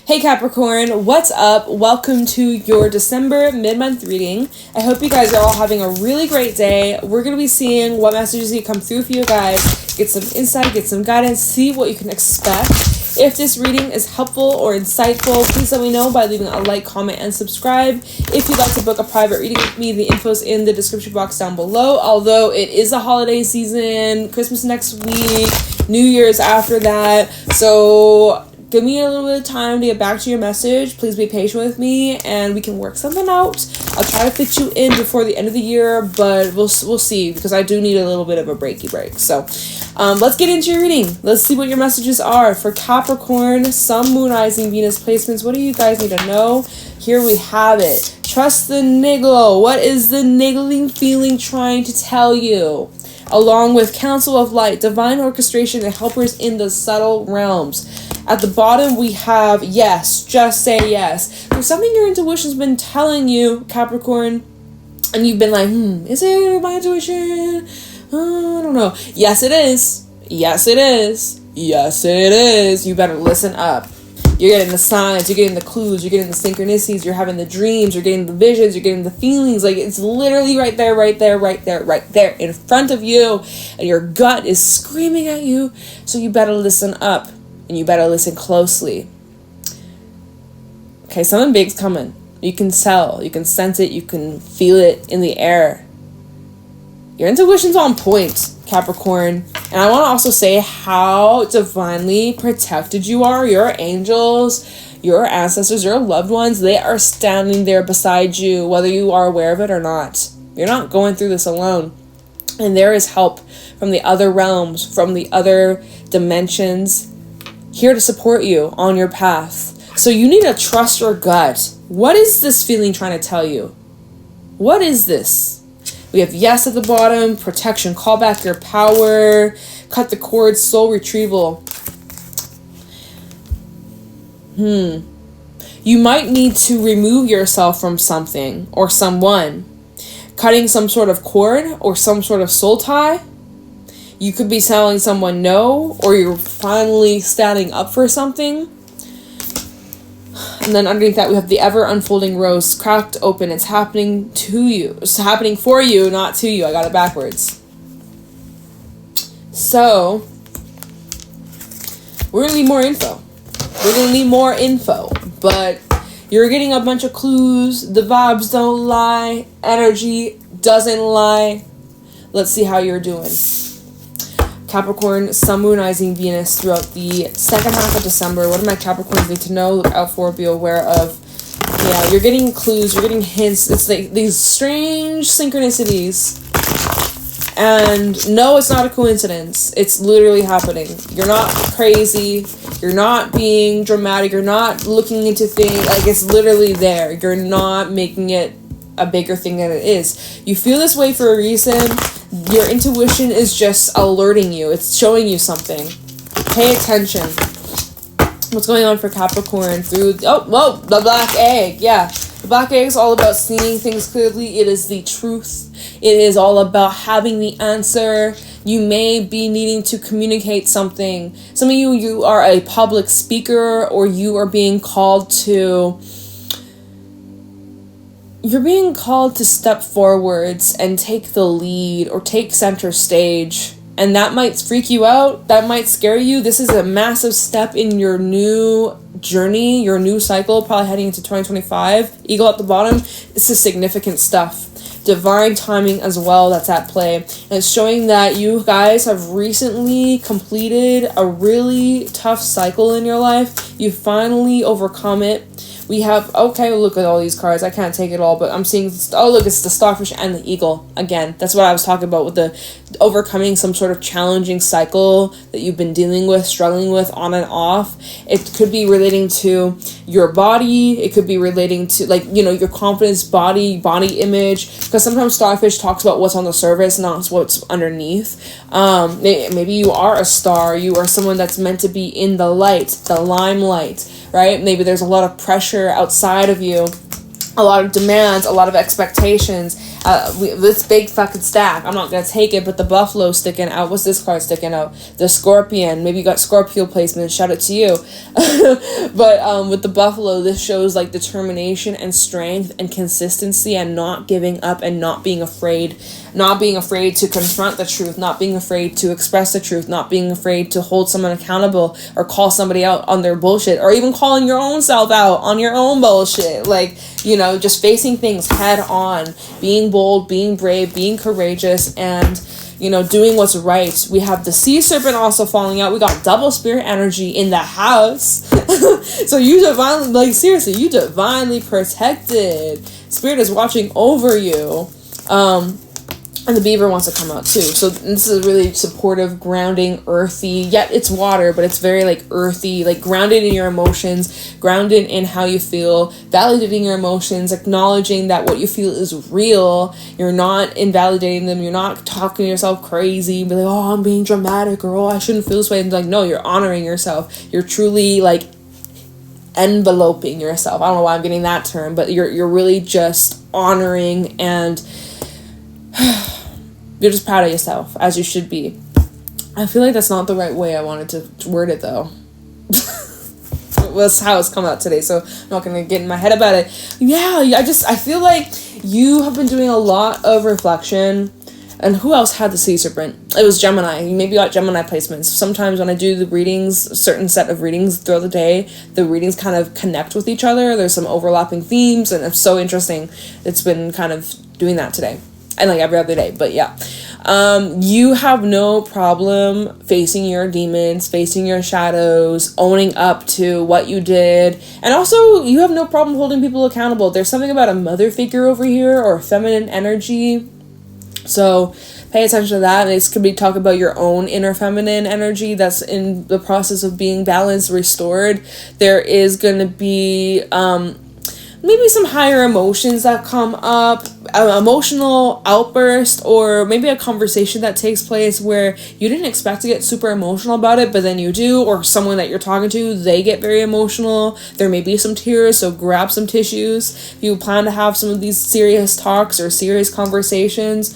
Hey Capricorn, what's up? Welcome to your December mid-month reading. I hope you guys are all having a really great day. We're going to be seeing what messages can come through for you guys, get some insight, get some guidance, see what you can expect. If this reading is helpful or insightful, please let me know by leaving a like, comment, and subscribe. If you'd like to book a private reading with me, the info's in the description box down below. Although it is a holiday season, Christmas next week, New Year's after that, so give me a little bit of time to get back to your message. Please be patient with me and we can work something out. I'll try to fit you in before the end of the year, but we'll see, because I do need a little bit of a breaky break. So let's get into your reading. Let's see what your messages are for Capricorn, Sun, Moon, Rising, Venus placements. What do you guys need to know? Here we have it. Trust the niggle. What is the niggling feeling trying to tell you? Along with Council of Light, Divine Orchestration, and Helpers in the Subtle Realms. At the bottom, we have yes, just say yes. There's something your intuition's been telling you, Capricorn, and you've been like, is it my intuition? I don't know. Yes, it is. Yes, it is. Yes, it is. You better listen up. You're getting the signs, you're getting the clues, you're getting the synchronicities, you're having the dreams, you're getting the visions, you're getting the feelings. Like, it's literally right there in front of you, and your gut is screaming at you, so you better listen up. And you better listen closely. Okay, something big's coming. You can tell, you can sense it, you can feel it in the air. Your intuition's on point, Capricorn. And I want to also say how divinely protected you are. Your angels, your ancestors, your loved ones, they are standing there beside you, whether you are aware of it or not. You're not going through this alone. And there is help from the other realms, from the other dimensions, here to support you on your path. So you need to trust your gut. What is this feeling trying to tell you? What is this? We have yes at the bottom, protection, call back your power, cut the cord, soul retrieval. You might need to remove yourself from something or someone. Cutting some sort of cord or some sort of soul tie. You could be telling someone no, or you're finally standing up for something. And then underneath that, we have the ever unfolding rose cracked open. It's happening to you. It's happening for you, not to you. I got it backwards. So, we're going to need more info. We're going to need more info. But you're getting a bunch of clues. The vibes don't lie. Energy doesn't lie. Let's see how you're doing. Capricorn, Sun, Moon, Rising, Venus throughout the second half of December. What do my Capricorns need to know, look out for, be aware of? Yeah, you're getting clues, you're getting hints. It's like these strange synchronicities. And no, it's not a coincidence. It's literally happening. You're not crazy. You're not being dramatic. You're not looking into things. Like, it's literally there. You're not making it a bigger thing than it is. You feel this way for a reason. Your intuition is just alerting you. It's showing you something. Pay attention. What's going on for Capricorn through... the black egg. Yeah. The black egg is all about seeing things clearly. It is the truth. It is all about having the answer. You may be needing to communicate something. Some of you are a public speaker, or you are being called to... You're being called to step forwards and take the lead or take center stage. And that might freak you out. That might scare you. This is a massive step in your new journey, your new cycle, probably heading into 2025. Eagle at the bottom. This is significant stuff. Divine timing as well that's at play. And it's showing that you guys have recently completed a really tough cycle in your life. You finally overcome it. We have, okay, look at all these cards. I can't take it all, but I'm seeing, oh, look, it's the Starfish and the Eagle. Again, that's what I was talking about with the overcoming some sort of challenging cycle that you've been dealing with, struggling with on and off. It could be relating to your body. It could be relating to, like, you know, your confidence, body image. Because sometimes Starfish talks about what's on the surface, not what's underneath. Maybe you are a star. You are someone that's meant to be in the light, the limelight, right? Maybe there's a lot of pressure outside of you, a lot of demands, a lot of expectations, this big fucking stack, I'm not gonna take it, but the buffalo sticking out. What's this card sticking out? The scorpion. Maybe you got Scorpio placement, shout out to you. But with the buffalo, this shows like determination and strength and consistency and not giving up and not being afraid to confront the truth, not being afraid to express the truth, not being afraid to hold someone accountable or call somebody out on their bullshit, or even calling your own self out on your own bullshit. Like, you know, just facing things head on, being bold, being brave, being courageous, and, you know, doing what's right. We have the sea serpent also falling out. We got double spirit energy in the house. So you divinely, like, seriously, you divinely protected. Spirit is watching over you. And the beaver wants to come out too. So this is really supportive, grounding, earthy. Yet it's water, but it's very like earthy, like grounded in your emotions, grounded in how you feel, validating your emotions, acknowledging that what you feel is real. You're not invalidating them. You're not talking yourself crazy. Be like, oh, I'm being dramatic, or oh, I shouldn't feel this way. And like, no, you're honoring yourself. You're truly like enveloping yourself. I don't know why I'm getting that term, but you're really just honoring, and you're just proud of yourself, as you should be. I feel like that's not the right way I wanted to word it, though. That's how it's come out today, so I'm not going to get in my head about it. Yeah, I feel like you have been doing a lot of reflection. And who else had the sea serpent? It was Gemini. You maybe got Gemini placements. Sometimes when I do the readings, a certain set of readings throughout the day, the readings kind of connect with each other. There's some overlapping themes, and it's so interesting. It's been kind of doing that today. And like every other day, but yeah. You have no problem facing your demons, facing your shadows, owning up to what you did. And also, you have no problem holding people accountable. There's something about a mother figure over here, or feminine energy. So pay attention to that. This could be talk about your own inner feminine energy that's in the process of being balanced, restored. There is going to be maybe some higher emotions that come up, an emotional outburst, or maybe a conversation that takes place where you didn't expect to get super emotional about it, but then you do, or someone that you're talking to, they get very emotional. There may be some tears, so grab some tissues if you plan to have some of these serious talks or serious conversations.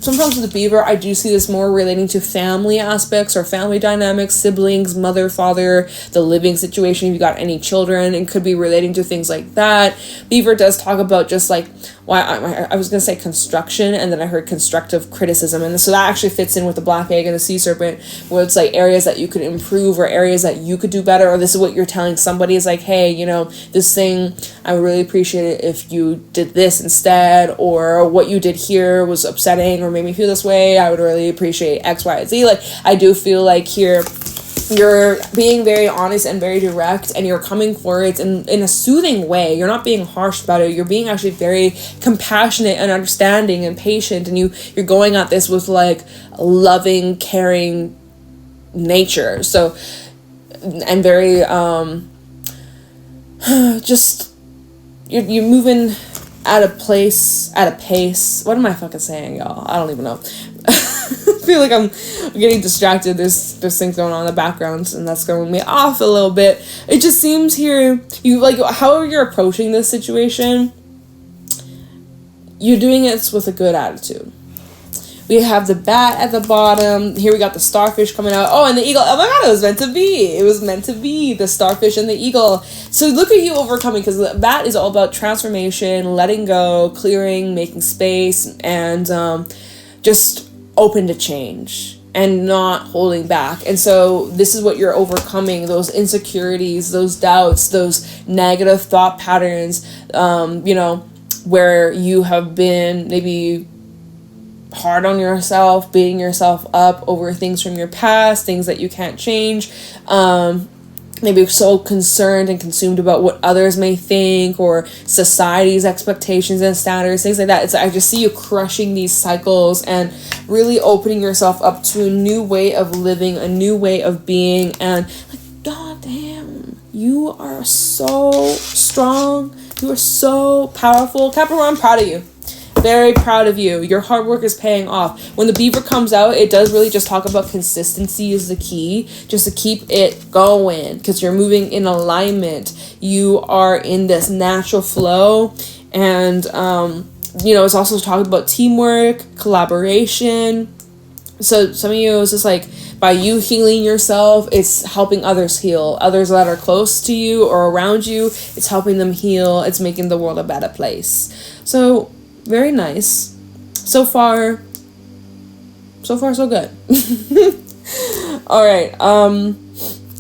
Sometimes with the beaver, I do see this more relating to family aspects or family dynamics, siblings, mother, father, the living situation, if you got any children, and could be relating to things like that. Beaver does talk about just like, why I was going to say construction, and then I heard constructive criticism. And so that actually fits in with the black egg and the sea serpent, where it's like areas that you could improve or areas that you could do better, or this is what you're telling somebody is like, hey, you know, this thing, I would really appreciate it if you did this instead, or what you did here was upsetting or made me feel this way. I would really appreciate X, Y, Z. Like, I do feel like here you're being very honest and very direct, and you're coming for it in a soothing way. You're not being harsh about it. You're being actually very compassionate and understanding and patient, and you're going at this with like loving, caring nature. So, and very just you're moving at a pace. What am I fucking saying, y'all? I don't even know. I feel like I'm getting distracted. There's things going on in the background, and that's throwing me off a little bit. It just seems here, you like, however you're approaching this situation, you're doing it with a good attitude. We have the bat at the bottom. Here we got the starfish coming out. Oh, and the eagle. Oh my god, it was meant to be. It was meant to be. The starfish and the eagle. So look at you overcoming, because the bat is all about transformation, letting go, clearing, making space, and just open to change and not holding back. And so this is what you're overcoming, those insecurities, those doubts, those negative thought patterns, you know, where you have been maybe hard on yourself, beating yourself up over things from your past, things that you can't change, maybe so concerned and consumed about what others may think, or society's expectations and standards, things like that. I just see you crushing these cycles and really opening yourself up to a new way of living, a new way of being, and like, god damn, you are so strong, you are so powerful. Capricorn, I'm proud of you. Very proud of you. Your hard work is paying off. When the beaver comes out, it does really just talk about consistency is the key, just to keep it going, because you're moving in alignment. You are in this natural flow, and you know, it's also talking about teamwork, collaboration. So some of you, it's just like, by you healing yourself, it's helping others heal. Others that are close to you or around you, it's helping them heal. It's making the world a better place. So, very nice. So far, so good. Alright,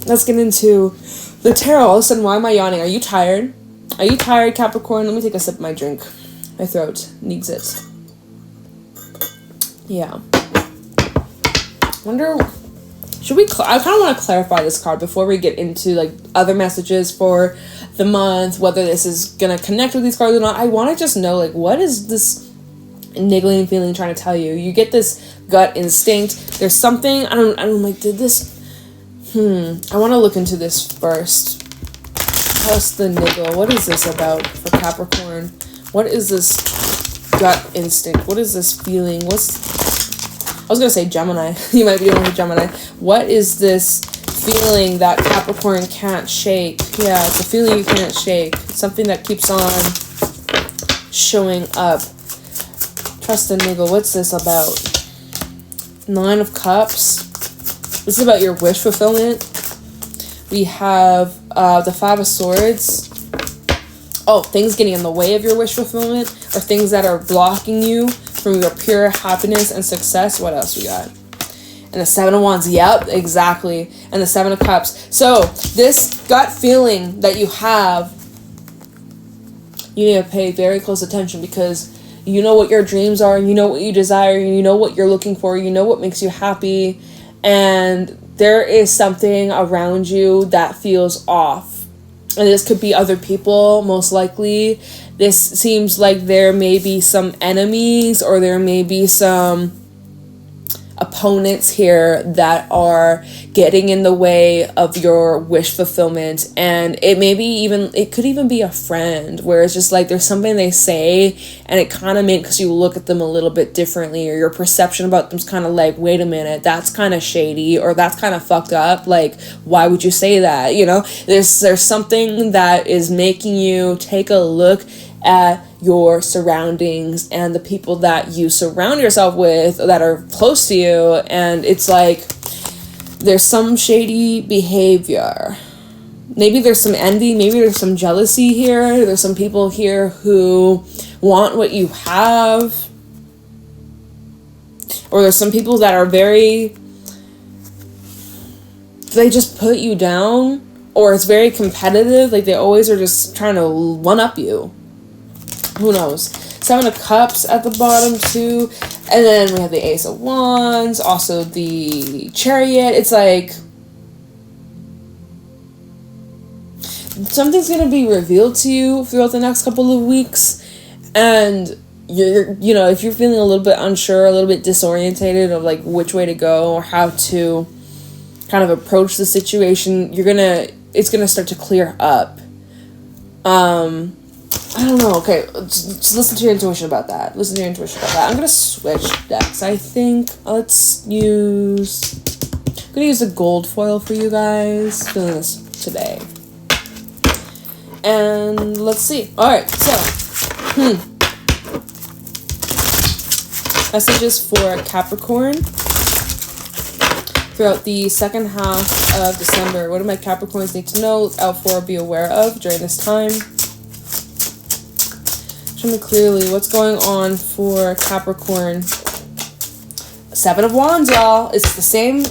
let's get into the tarot. All of a sudden, why am I yawning? Are you tired? Are you tired, Capricorn? Let me take a sip of my drink. My throat needs it. Yeah. Wonder, should we, I kind of want to clarify this card before we get into, like, other messages for the month, whether this is going to connect with these cards or not. I want to just know, like, what is this niggling feeling trying to tell you? You get this gut instinct. There's something, I don't like, did this, I want to look into this first. What's the niggle? What is this about for Capricorn? What is this gut instinct? What is this feeling? I was going to say Gemini. You might be dealing with Gemini. What is this feeling that Capricorn can't shake? Yeah, it's a feeling you can't shake. It's something that keeps on showing up. Trust and niggle. What's this about? 9 of Cups. This is about your wish fulfillment. We have the 5 of Swords. Oh, things getting in the way of your wish fulfillment, or things that are blocking you from your pure happiness and success. What else we got? And the 7 of Wands. Yep, exactly. And the 7 of Cups. So this gut feeling that you have, you need to pay very close attention, because you know what your dreams are, you know what you desire, you know what you're looking for, you know what makes you happy, and there is something around you that feels off. And this could be other people, most likely. This seems like there may be some enemies, or there may be some opponents here that are getting in the way of your wish fulfillment. And it could even be a friend, where it's just like there's something they say and it kind of makes you look at them a little bit differently, or your perception about them's kind of like, wait a minute, that's kind of shady, or that's kind of fucked up, like, why would you say that? You know, there's something that is making you take a look at your surroundings and the people that you surround yourself with that are close to you, and it's like there's some shady behavior. Maybe there's some envy, maybe there's some jealousy here. There's some people here who want what you have, or there's some people that are they just put you down, or it's very competitive, like they always are just trying to one-up you. Who knows? 7 of Cups at the bottom too. And then we have the Ace of Wands. Also the Chariot. It's like something's going to be revealed to you throughout the next couple of weeks. And you know, if you're feeling a little bit unsure, a little bit disorientated of like which way to go or how to kind of approach the situation, it's going to start to clear up. I don't know. Okay, just listen to your intuition about that. I'm going to switch decks, I think. I'm going to use the gold foil for you guys. Feeling this today. And let's see. Alright, so. Messages for Capricorn throughout the second half of December. What do my Capricorns need to know, look out for, be aware of during this time? Show me clearly what's going on for Capricorn. 7 of Wands, y'all. It's the same.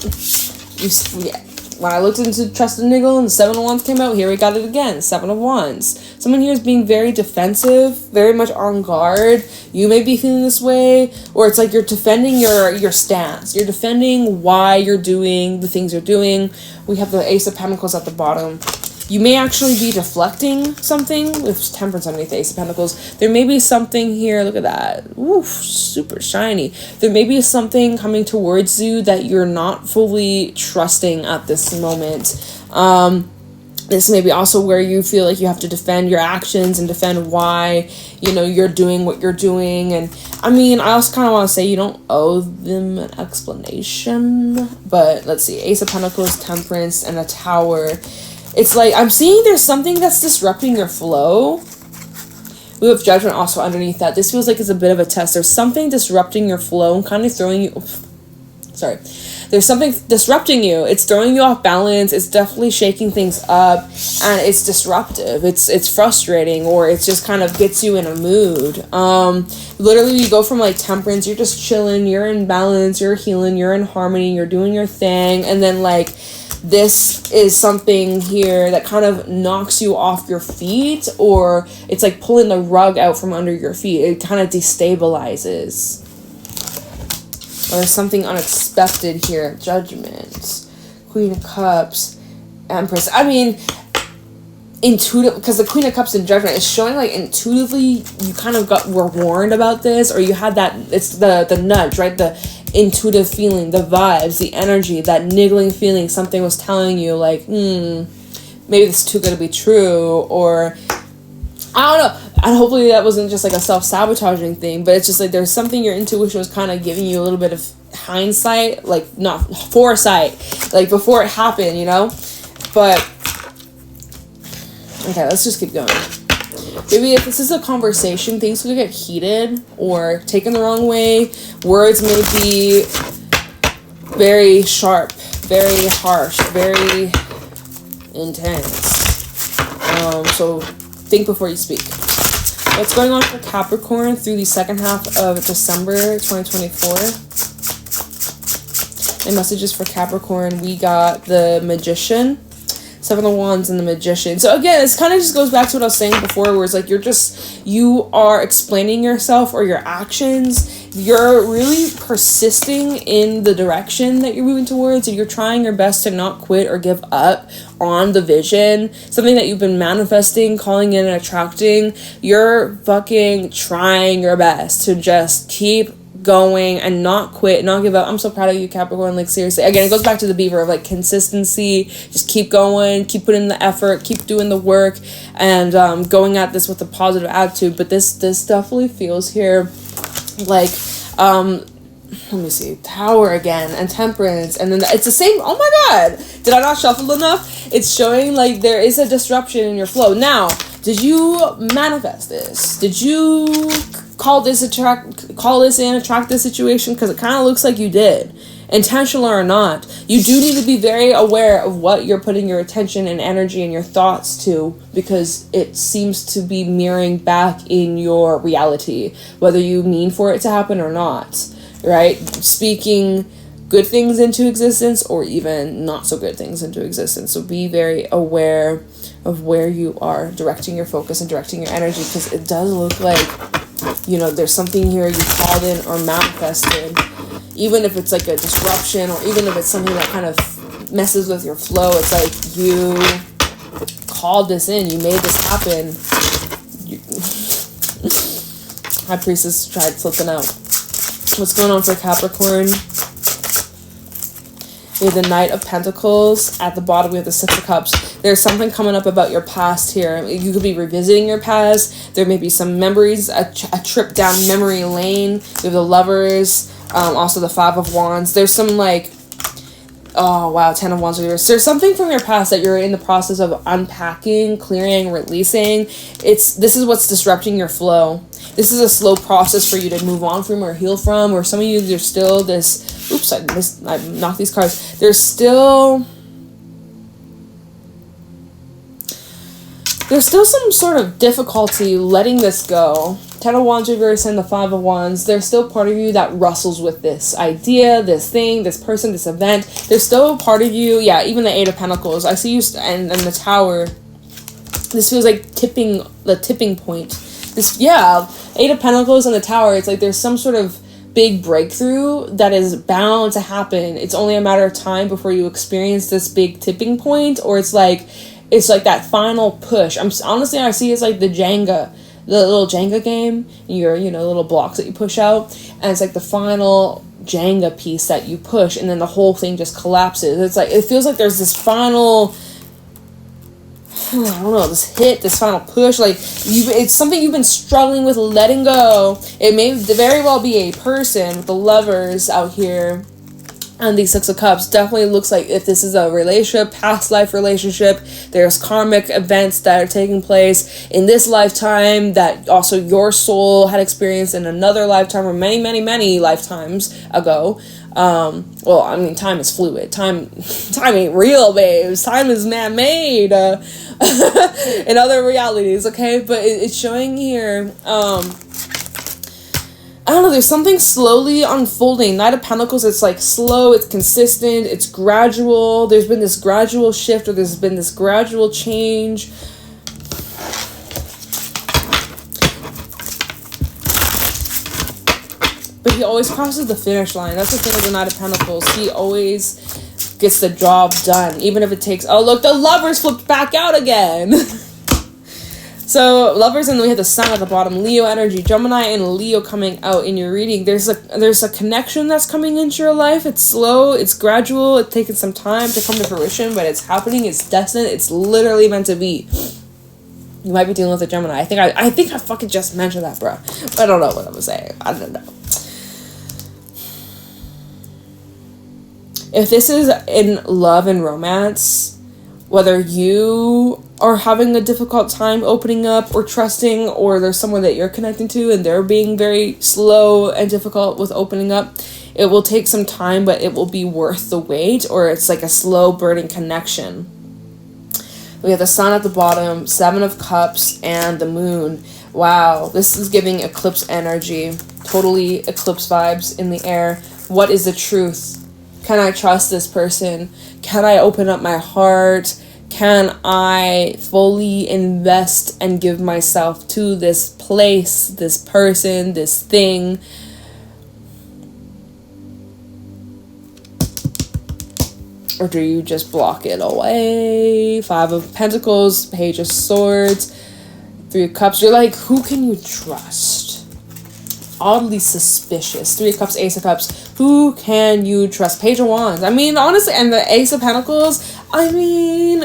When I looked into Trust and Niggle and the 7 of Wands came out, here we got it again. 7 of Wands. Someone here is being very defensive, very much on guard. You may be feeling this way, or it's like you're defending your stance. You're defending why you're doing the things you're doing. We have the Ace of Pentacles at the bottom. You may actually be deflecting something with Temperance underneath the Ace of Pentacles. There may be something here, look at that. Oof, super shiny. There may be something coming towards you that you're not fully trusting at this moment. This may be also where you feel like you have to defend your actions and defend why, you know, you're doing what you're doing. And I mean, I also kind of want to say you don't owe them an explanation. But let's see, Ace of Pentacles, Temperance, and a Tower. It's like, I'm seeing there's something that's disrupting your flow. We have Judgment also underneath that. This feels like it's a bit of a test. There's something disrupting your flow and kind of throwing you... Sorry. There's something disrupting you. It's throwing you off balance. It's definitely shaking things up. And it's disruptive. It's frustrating. Or it just kind of gets you in a mood. Literally, you go from, like, temperance. You're just chilling. You're in balance. You're healing. You're in harmony. You're doing your thing. And then, like... This is something here that kind of knocks you off your feet, or it's like pulling the rug out from under your feet. It kind of destabilizes. Or there's something unexpected here. Judgment, Queen of Cups, Empress. I mean, intuitive, because the Queen of Cups and Judgment is showing like intuitively you kind of were warned about this, or you had that, it's the nudge, right? The intuitive feeling, the vibes, the energy, that niggling feeling, something was telling you like, maybe this is too good to be true, or I don't know. And hopefully that wasn't just like a self-sabotaging thing, but it's just like there's something your intuition was kind of giving you a little bit of hindsight, like not foresight, like before it happened, you know? But okay, let's just keep going. Maybe if this is a conversation, things could get heated or taken the wrong way. Words may be very sharp, very harsh, very intense. So think before you speak. What's going on for Capricorn through the second half of December 2024? And messages for Capricorn, we got the Magician, Seven of Wands, and the Magician. So again, this kind of just goes back to what I was saying before, where it's like you are explaining yourself or your actions. You're really persisting in the direction that you're moving towards, and you're trying your best to not quit or give up on the vision. Something that you've been manifesting, calling in, and attracting. You're fucking trying your best to just keep going and not quit, not give up. I'm so proud of you, Capricorn. Like, seriously, again, it goes back to the beaver of like consistency. Just keep going, keep putting in the effort, keep doing the work, and going at this with a positive attitude. But this definitely feels here like let me see, Tower again, and Temperance, and then it's the same. Oh my god, did I not shuffle enough? It's showing like there is a disruption in your flow. Now, did you manifest this? Did you call this in, attract this situation? Because it kind of looks like you did, intentional or not. You do need to be very aware of what you're putting your attention and energy and your thoughts to, because it seems to be mirroring back in your reality, whether you mean for it to happen or not, right? Speaking good things into existence or even not so good things into existence. So be very aware of where you are directing your focus and directing your energy, because it does look like, you know, there's something here you called in or manifested. Even if it's like a disruption, or even if it's something that kind of messes with your flow, it's like you called this in, you made this happen. High Priestess tried flipping out. What's going on for Capricorn? We have the Knight of Pentacles. At the bottom, we have the Six of Cups. There's something coming up about your past here. You could be revisiting your past. There may be some memories, a trip down memory lane. We have the Lovers. Also the Five of Wands. There's some like, oh wow, Ten of Wands reversed. There's something from your past that you're in the process of unpacking, clearing, releasing. This is what's disrupting your flow. This is a slow process for you to move on from or heal from. Or some of you, there's still this, oops, I knocked these cards. There's still some sort of difficulty letting this go. Ten of Wands reverse and the Five of Wands. There's still part of you that wrestles with this idea, this thing, this person, this event. There's still a part of you, yeah, even the Eight of Pentacles. I see you, and the Tower. This feels like the tipping point. This, yeah, Eight of Pentacles and the Tower. It's like there's some sort of big breakthrough that is bound to happen. It's only a matter of time before you experience this big tipping point, or it's like that final push. Honestly, I see it's like the little Jenga game, your, little blocks that you push out, and it's like the final Jenga piece that you push, and then the whole thing just collapses. It's like, it feels like there's this final, I don't know, this final push, like it's something you've been struggling with letting go. It may very well be a person with the Lovers out here. And the Six of Cups definitely looks like if this is a relationship, past life relationship, there's karmic events that are taking place in this lifetime that also your soul had experienced in another lifetime or many, many, many lifetimes ago. Well, I mean, time is fluid. Time ain't real, babes. Time is man-made in other realities, okay? But it's showing here, I don't know, there's something slowly unfolding. Knight of Pentacles, it's like slow, it's consistent, it's gradual. There's been this gradual shift, or there's been this gradual change. But he always crosses the finish line. That's the thing with the Knight of Pentacles. He always gets the job done, even if it takes... Oh, look, the Lovers flipped back out again. So, Lovers, and then we have the Sun at the bottom. Leo energy, Gemini and Leo coming out in your reading. There's a connection that's coming into your life. It's slow, it's gradual, it's taking some time to come to fruition, but it's happening, it's destined, it's literally meant to be. You might be dealing with a Gemini. I think I fucking just mentioned that, bro. I don't know what I'm saying. I don't know. If this is in love and romance, whether you are having a difficult time opening up or trusting, or there's someone that you're connecting to and they're being very slow and difficult with opening up, it will take some time, but it will be worth the wait, or it's like a slow burning connection. We have the Sun at the bottom, Seven of Cups, and the Moon. Wow, this is giving eclipse energy. Totally eclipse vibes in the air. What is the truth? Can I trust this person? Can I open up my heart? Can I fully invest and give myself to this place, this person, this thing? Or do you just block it away? Five of Pentacles, Page of Swords, Three of Cups. You're like, who can you trust? Oddly suspicious. Three of Cups, Ace of Cups. Who can you trust? Page of Wands. I mean, honestly, and the Ace of Pentacles, I mean,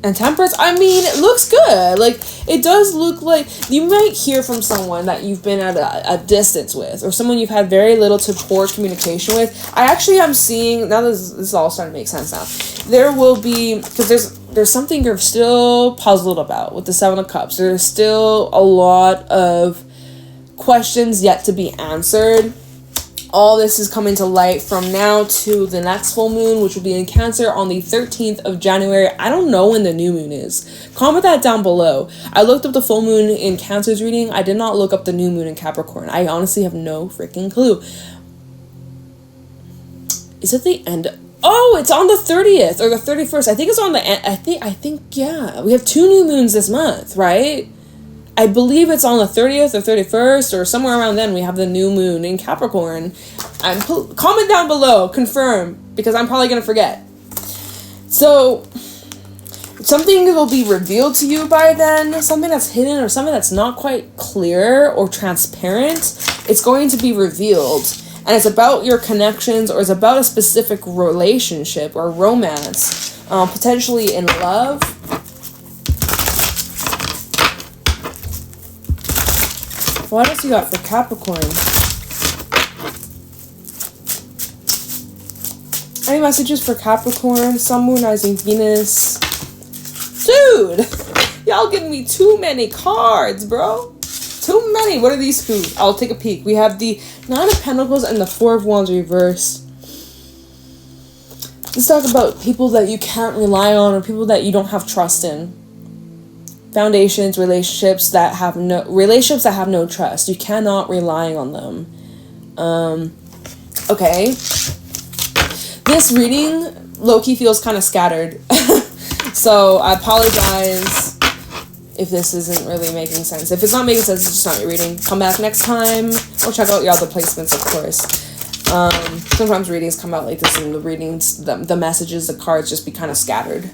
and Temperance, I mean, it looks good. Like, it does look like you might hear from someone that you've been at a distance with, or someone you've had very little to poor communication with. I actually am seeing, now this is all starting to make sense now. There will be, because there's something you're still puzzled about with the Seven of Cups. There's still a lot of questions yet to be answered. All this is coming to light from now to the next full moon, which will be in Cancer on the 13th of January. I don't know when the new moon is. Comment that down below. I looked up the full moon in Cancer's reading. I did not look up the new moon in Capricorn. I honestly have no freaking clue. Is it the end? Oh, it's on the 30th or the 31st. I think it's on the end. I think, yeah. We have two new moons this month, right? I believe it's on the 30th or 31st or somewhere around then we have the new moon in Capricorn. Comment down below, confirm, because I'm probably going to forget. So, something will be revealed to you by then, something that's hidden or something that's not quite clear or transparent. It's going to be revealed. And it's about your connections, or it's about a specific relationship or romance, potentially in love. What else you got for Capricorn? Any messages for Capricorn? Sun, Moon, Rising, Venus. Dude! Y'all giving me too many cards, bro. Too many. What are these two? I'll take a peek. We have the Nine of Pentacles and the Four of Wands reversed. Let's talk about people that you can't rely on, or people that you don't have trust in. Foundations, relationships that have no trust. You cannot rely on them. Okay. This reading low-key feels kind of scattered. So I apologize if this isn't really making sense. If it's not making sense, it's just not your reading. Come back next time. Or check out your other placements, of course. Sometimes readings come out like this, and the readings, the messages, the cards just be kind of scattered.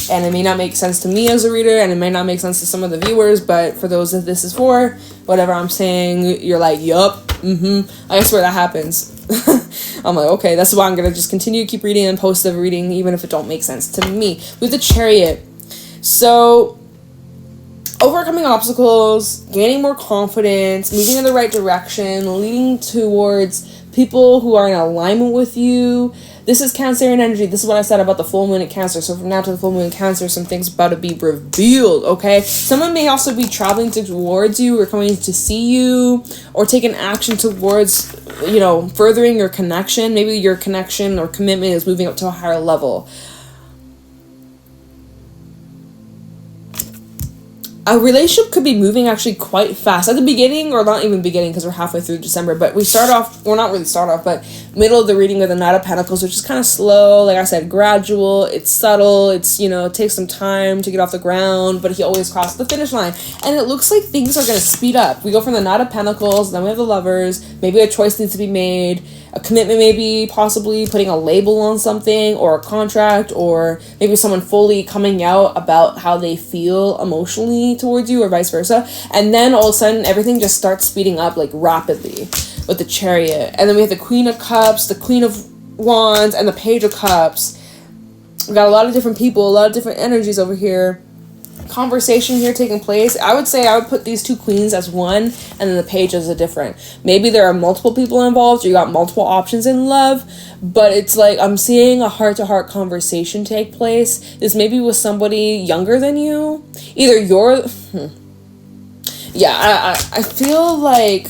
And it may not make sense to me as a reader, and it may not make sense to some of the viewers, but for those that this is for, whatever I'm saying, you're like, yup, I swear that happens. I'm like, okay, that's why I'm going to just continue to keep reading and post the reading, even if it don't make sense to me. With the Chariot. So, overcoming obstacles, gaining more confidence, moving in the right direction, leading towards people who are in alignment with you. This is Cancerian energy. This is what I said about the full moon in Cancer. So from now to the full moon in Cancer, some things about to be revealed, okay? Someone may also be traveling towards you or coming to see you or taking action towards, you know, furthering your connection. Maybe your connection or commitment is moving up to a higher level. A relationship could be moving actually quite fast at the beginning, or not even beginning because we're halfway through December, but we start off, well, not really start off, but middle of the reading with the Knight of Pentacles, which is kind of slow, like I said, gradual, it's subtle, it's, you know, it takes some time to get off the ground, but he always crosses the finish line, and it looks like things are going to speed up. We go from the Knight of Pentacles, then we have the Lovers, maybe a choice needs to be made, a commitment, maybe possibly putting a label on something or a contract, or maybe someone fully coming out about how they feel emotionally towards you or vice versa. And then all of a sudden everything just starts speeding up like rapidly with the Chariot. And then we have the Queen of Cups, the Queen of Wands, and the Page of Cups. We got a lot of different people, a lot of different energies over here. Conversation here taking place. I would say I would put these two queens as one and then the page as a different. Maybe there are multiple people involved, or you got multiple options in love, but it's like I'm seeing a heart-to-heart conversation take place. This maybe with somebody younger than you. Either you're I feel like,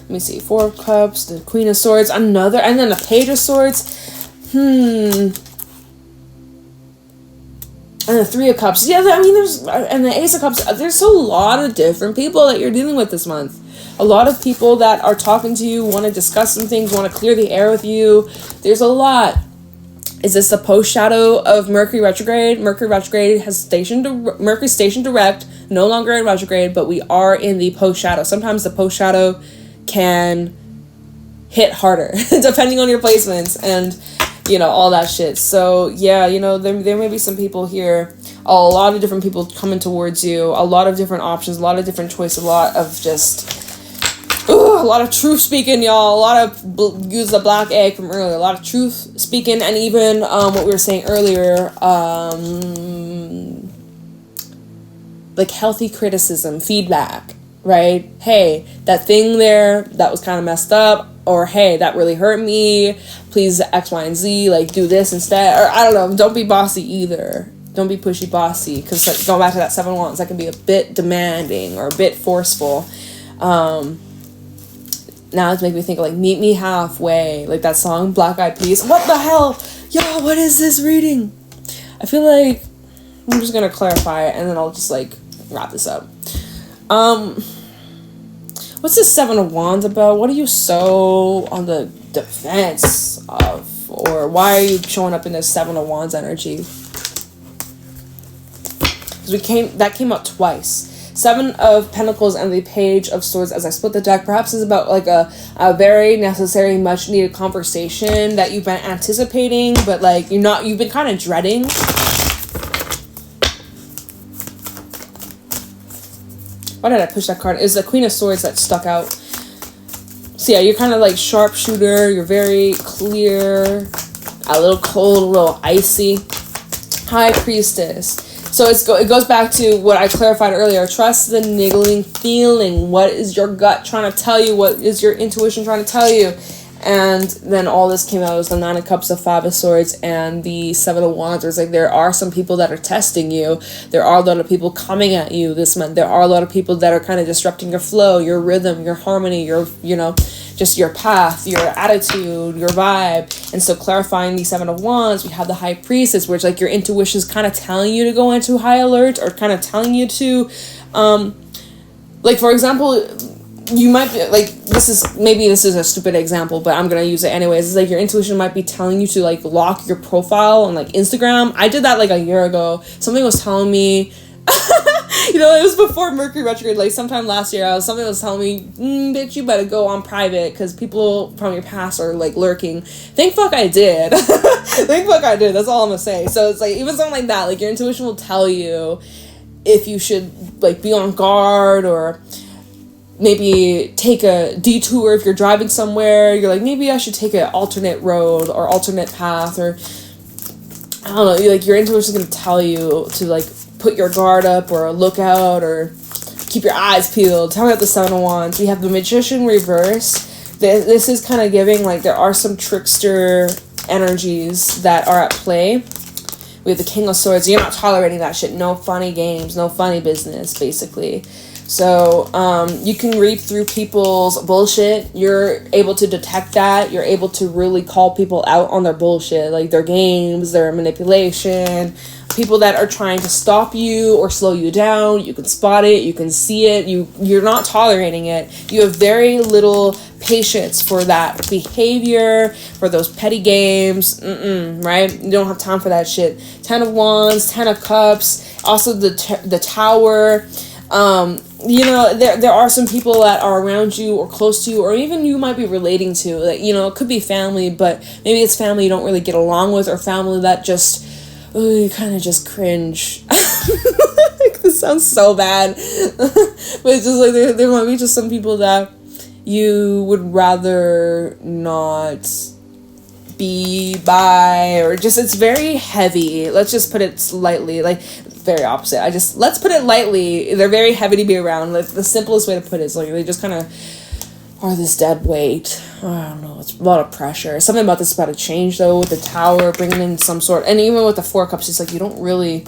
let me see, Four of Cups, the Queen of Swords, another, and then the Page of Swords. And the Three of Cups. Yeah, I mean, and the Ace of Cups. There's a lot of different people that you're dealing with this month. A lot of people that are talking to you, want to discuss some things, want to clear the air with you. There's a lot. Is this the post-shadow of Mercury retrograde? Mercury retrograde Mercury stationed direct, no longer in retrograde, but we are in the post-shadow. Sometimes the post-shadow can hit harder, depending on your placements and, you know, all that shit. So yeah, you know, there may be some people here, a lot of different people coming towards you, a lot of different options, a lot of different choices, a lot of just a lot of truth speaking, y'all. A lot of use the black egg from earlier, a lot of truth speaking, and even what we were saying earlier, like healthy criticism, feedback, right? Hey, that thing there, that was kind of messed up. Or, hey, that really hurt me. Please, X, Y, and Z, like, do this instead. Or, I don't know, don't be bossy either. Don't be pushy bossy. Because, like, going back to that Seven of Wands, that can be a bit demanding or a bit forceful. Now it's making me think of, like, Meet Me Halfway. Like, that song, Black Eyed Peas. What the hell? Yo, what is this reading? I feel like I'm just going to clarify it, and then I'll just, like, wrap this up. What's this Seven of Wands about? What are you so on the defense of? Or why are you showing up in this Seven of Wands energy? Because that came up twice. Seven of Pentacles and the Page of Swords, as I split the deck, perhaps is about like a very necessary, much needed conversation that you've been anticipating, but like you've been kind of dreading. Why did I push that card? It was the Queen of Swords that stuck out. So yeah, you're kind of like sharpshooter. You're very clear, a little cold, a little icy. High Priestess. So it goes back to what I clarified earlier. Trust the niggling feeling. What is your gut trying to tell you? What is your intuition trying to tell you? And then all this came out. It was the Nine of Cups, the Five of Swords, and the Seven of Wands. It's like there are some people that are testing you. There are a lot of people coming at you this month. There are a lot of people that are kind of disrupting your flow, your rhythm, your harmony, your, just your path, your attitude, your vibe. And so clarifying the Seven of Wands, we have the High Priestess, where it's like your intuition is kind of telling you to go into high alert, or kind of telling you to, like, for example, you might be like, this is a stupid example, but I'm gonna use it anyways. It's like your intuition might be telling you to like lock your profile on like Instagram. I did that like a year ago. Something was telling me, it was before Mercury retrograde, like sometime last year. Something was telling me, bitch, you better go on private because people from your past are like lurking. Thank fuck I did. Thank fuck I did. That's all I'm gonna say. So it's like even something like that, like your intuition will tell you if you should like be on guard, or maybe take a detour if you're driving somewhere. You're like, maybe I should take an alternate road or alternate path, or I don't know, like your intuition is going to tell you to like put your guard up or look out or keep your eyes peeled. Tell me about the Seven of Wands. We have the Magician reverse. this is kind of giving, like, there are some trickster energies that are at play. We have the King of Swords. You're not tolerating that shit. No funny games, no funny business, basically. So, you can read through people's bullshit. You're able to detect that. You're able to really call people out on their bullshit, like their games, their manipulation, people that are trying to stop you or slow you down. You can spot it. You can see it. You're not tolerating it. You have very little patience for that behavior, for those petty games, right? You don't have time for that shit. 10 of Wands, 10 of Cups, also the Tower. You know, there are some people that are around you or close to you, or even you might be relating to, like, you know, it could be family, but maybe it's family you don't really get along with, or family that just, you kind of just cringe. This sounds so bad. But it's just like, there might be just some people that you would rather not be by, or just, it's very heavy. Let's just put it lightly, like, very opposite. Let's put it lightly. They're very heavy to be around. Like, the simplest way to put it is, like, they just kind of are this dead weight. I don't know. It's a lot of pressure. Something about this is about to change, though, with the Tower, bringing in some sort, and even with the Four of Cups, it's like, you don't really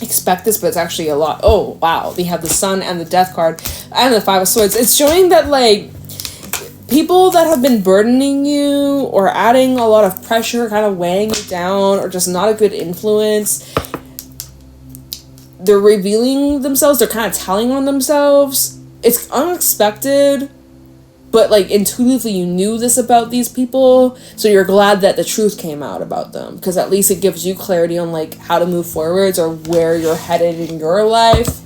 expect this, but it's actually a lot. Oh, wow. We have the Sun and the Death card and the Five of Swords. It's showing that, like, people that have been burdening you or adding a lot of pressure, kind of weighing you down, or just not a good influence, they're revealing themselves. They're kind of telling on themselves. It's unexpected, but, like, intuitively you knew this about these people, so you're glad that the truth came out about them, because at least it gives you clarity on, like, how to move forwards or where you're headed in your life.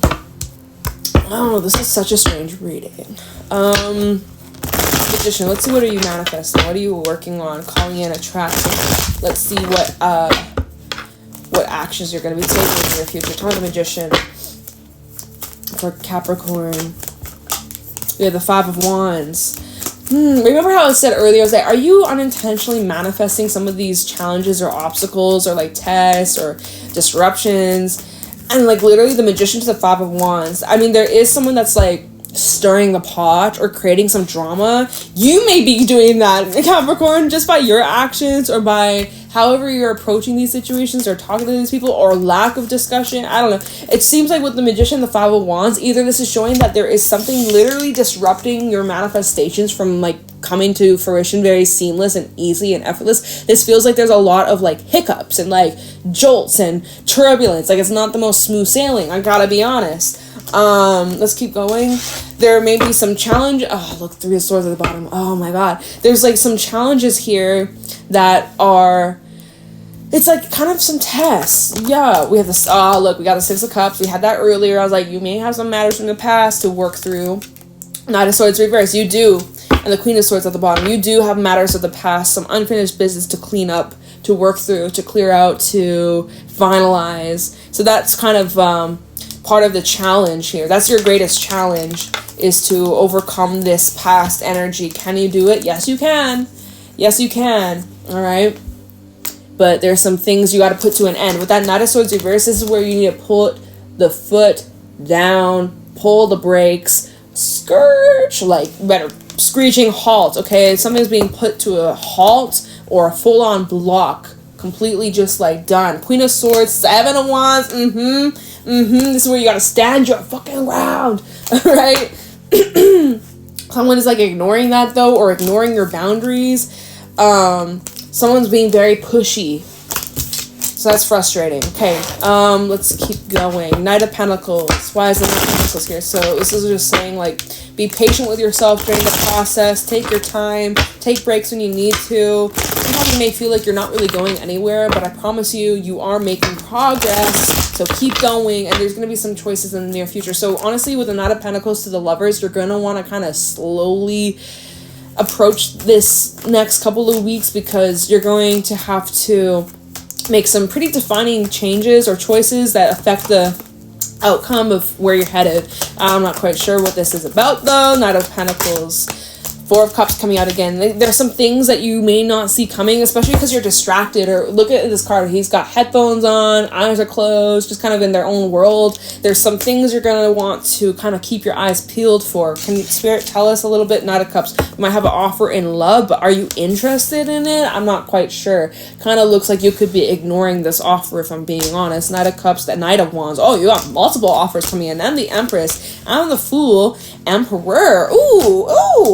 I don't know, this is such a strange reading. Magician, let's see, what are you manifesting? What are you working on? Calling in, attracting. Let's see what actions you're going to be taking in your future. Tell the Magician for Capricorn. We have the Five of Wands. Remember how I said earlier, I was like, are you unintentionally manifesting some of these challenges or obstacles or, like, tests or disruptions? And, like, literally the Magician to the Five of Wands. I mean, there is someone that's, like, stirring the pot or creating some drama. You may be doing that, Capricorn, just by your actions or by however you're approaching these situations or talking to these people, or lack of discussion. I don't know. It seems like with the Magician, the Five of Wands, either this is showing that there is something literally disrupting your manifestations from, like, coming to fruition very seamless and easy and effortless. This feels like there's a lot of, like, hiccups and, like, jolts and turbulence. Like, it's not the most smooth sailing, I gotta be honest. Let's keep going. There may be some challenge. Oh, look, Three of Swords at the bottom. Oh my god. There's, like, some challenges here that are, it's like kind of some tests. Yeah, we have this. Oh, look, we got the Six of Cups. We had that earlier. I was like, you may have some matters from the past to work through. Knight of Swords reverse. You do. And the Queen of Swords at the bottom. You do have matters of the past, some unfinished business to clean up, to work through, to clear out, to finalize. So that's kind of part of the challenge here. That's your greatest challenge, is to overcome this past energy. Can you do it? Yes, you can. Yes, you can. All right. But there's some things you got to put to an end. With that Knight of Swords reverse, this is where you need to put the foot down, pull the brakes, scourge, like, better screeching halt, okay? Something's being put to a halt or a full-on block, completely just, like, done. Queen of Swords, Seven of Wands, this is where you got to stand your fucking ground, right? Someone is, like, ignoring that, though, or ignoring your boundaries. Someone's being very pushy. So that's frustrating. Okay, let's keep going. Knight of Pentacles. Why is the Knight of Pentacles here? So this is just saying, like, be patient with yourself during the process. Take your time. Take breaks when you need to. Sometimes you may feel like you're not really going anywhere, but I promise you, you are making progress. So keep going, and there's going to be some choices in the near future. So honestly, with the Knight of Pentacles to the Lovers, you're going to want to kind of slowly approach this next couple of weeks, because you're going to have to make some pretty defining changes or choices that affect the outcome of where you're headed. I'm not quite sure what this is about, though. Knight of Pentacles. Four of Cups coming out again. There's some things that you may not see coming, especially because you're distracted. Or look at this card. He's got headphones on, eyes are closed, just kind of in their own world. There's some things you're going to want to kind of keep your eyes peeled for. Can Spirit tell us a little bit? Knight of Cups. You might have an offer in love, but are you interested in it? I'm not quite sure. Kind of looks like you could be ignoring this offer, if I'm being honest. Knight of Cups, the Knight of Wands. Oh, you got multiple offers coming in. And the Empress, and the Fool, Emperor. Ooh,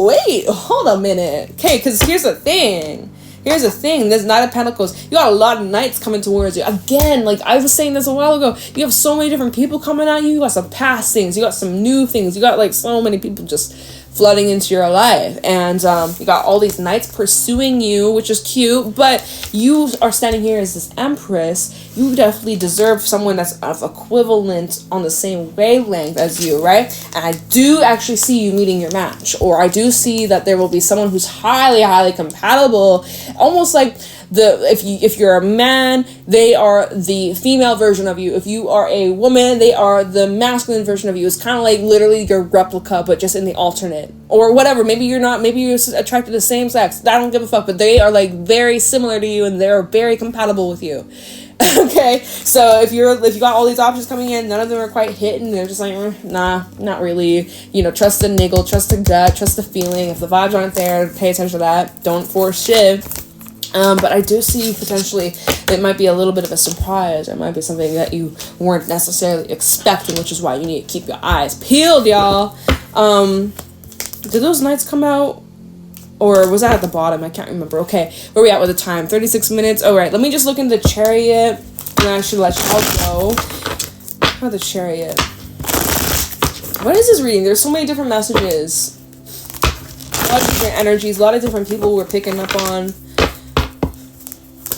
wait, hold a minute. Okay, because here's the thing. There's Knight of Pentacles. You got a lot of knights coming towards you. Again, like I was saying this a while ago, you have so many different people coming at you. You got some past things. You got some new things. You got like so many people just flooding into your life. And you got all these knights pursuing you, which is cute. But you are standing here as this Empress. You definitely deserve someone that's of equivalent on the same wavelength as you, right? And I do actually see you meeting your match. Or I do see that there will be someone who's highly, highly compatible. Almost like if you're a man, they are the female version of you. If you are a woman, they are the masculine version of you. It's kind of like literally your replica, but just in the alternate. Or whatever. Maybe you're not. Maybe you're attracted to the same sex. I don't give a fuck. But they are like very similar to you, and they're very compatible with you. Okay, so if you got all these options coming in, none of them are quite hitting. They're just like, nah, not really. You know, trust the niggle, trust the gut, trust the feeling. If the vibes aren't there, pay attention to that. Don't force shit. But I do see potentially it might be a little bit of a surprise. It might be something that you weren't necessarily expecting, which is why you need to keep your eyes peeled, y'all. Did those knights come out? Or was that at the bottom? I can't remember. Okay, where we at with the time? 36 minutes. All right, let me just look into the Chariot, and I should let y'all go. How about the Chariot? What is this reading? There's so many different messages. A lot of different energies. A lot of different people we're picking up on.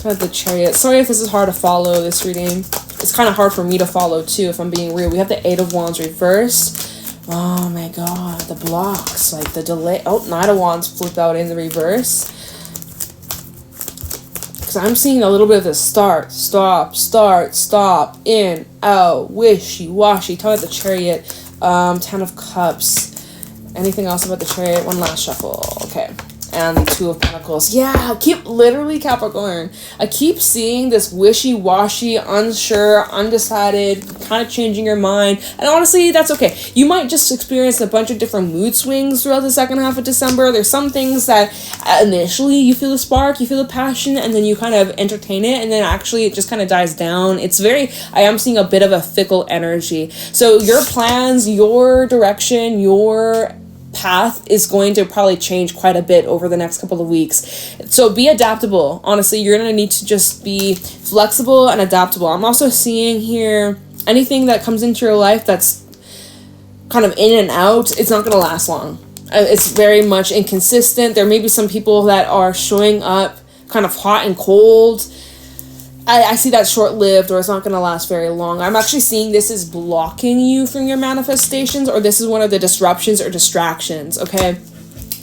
How about the Chariot? Sorry if this is hard to follow, this reading. It's kind of hard for me to follow, too, if I'm being real. We have the Eight of Wands reversed. Oh my god, the blocks, like the delay. Oh, Knight of Wands flipped out in the reverse. Because I'm seeing a little bit of the start, stop, in, out, wishy-washy. Tell me about the Chariot. 10 of Cups. Anything else about the Chariot? One last shuffle. Okay. And the Two of Pentacles. Yeah, literally Capricorn. I keep seeing this wishy-washy, unsure, undecided, kind of changing your mind. And honestly, that's okay. You might just experience a bunch of different mood swings throughout the second half of December. There's some things that initially you feel the spark, you feel the passion, and then you kind of entertain it, and then actually it just kind of dies down. I am seeing a bit of a fickle energy. So your plans, your direction, your path is going to probably change quite a bit over the next couple of weeks. So be adaptable. Honestly, you're going to need to just be flexible and adaptable. I'm also seeing here anything that comes into your life that's kind of in and out, it's not going to last long. It's very much inconsistent. There may be some people that are showing up kind of hot and cold. I see that short-lived, or it's not going to last very long. I'm actually seeing this is blocking you from your manifestations, or this is one of the disruptions or distractions, okay?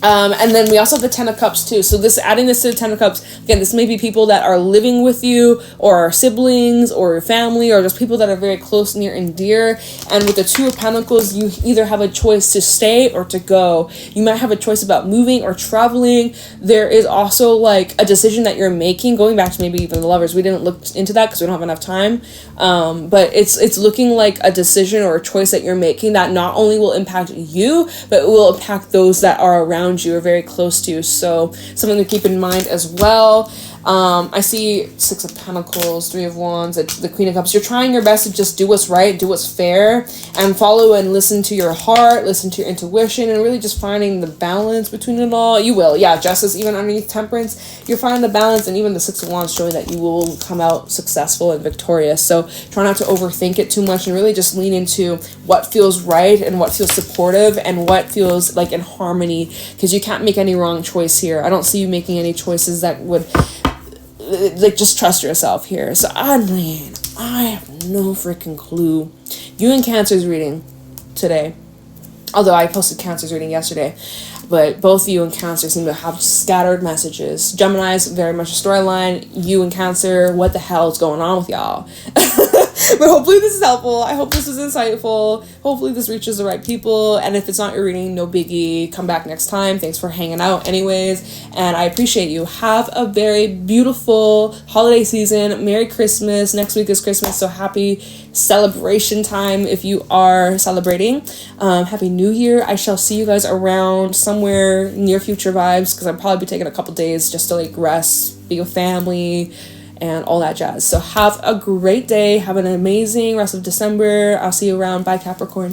And then we also have the Ten of Cups too. So adding this to the Ten of Cups, again, this may be people that are living with you, or are siblings, or your family, or just people that are very close, near, and dear. And with the Two of Pentacles, you either have a choice to stay or to go. You might have a choice about moving or traveling. There is also like a decision that you're making, going back to maybe even the Lovers. We didn't look into that because we don't have enough time. But it's looking like a decision or a choice that you're making that not only will impact you, but it will impact those that are around you or very close to you. So something to keep in mind as well. I see Six of Pentacles, Three of Wands, the Queen of Cups. You're trying your best to just do what's right, do what's fair, and follow and listen to your heart, listen to your intuition, and really just finding the balance between it all. You will. Yeah, Justice, even underneath Temperance, you're finding the balance, and even the Six of Wands showing that you will come out successful and victorious. So try not to overthink it too much and really just lean into what feels right and what feels supportive and what feels like in harmony, because you can't make any wrong choice here. I don't see you making any choices that would like just trust yourself here. So I have no freaking clue. You and Cancer's reading today, although I posted Cancer's reading yesterday, but both you and Cancer seem to have scattered messages. Gemini's very much a storyline. You and Cancer, what the hell is going on with y'all? But hopefully this is helpful. I hope this is insightful. Hopefully this reaches the right people. And if it's not your reading, no biggie. Come back next time. Thanks for hanging out anyways. And I appreciate you. Have a very beautiful holiday season. Merry Christmas. Next week is Christmas. So happy celebration time if you are celebrating. Happy New Year. I shall see you guys around somewhere near future vibes because I'll probably be taking a couple days just to like rest, be with family, and all that jazz. So have a great day. Have an amazing rest of December. I'll see you around. Bye, Capricorn.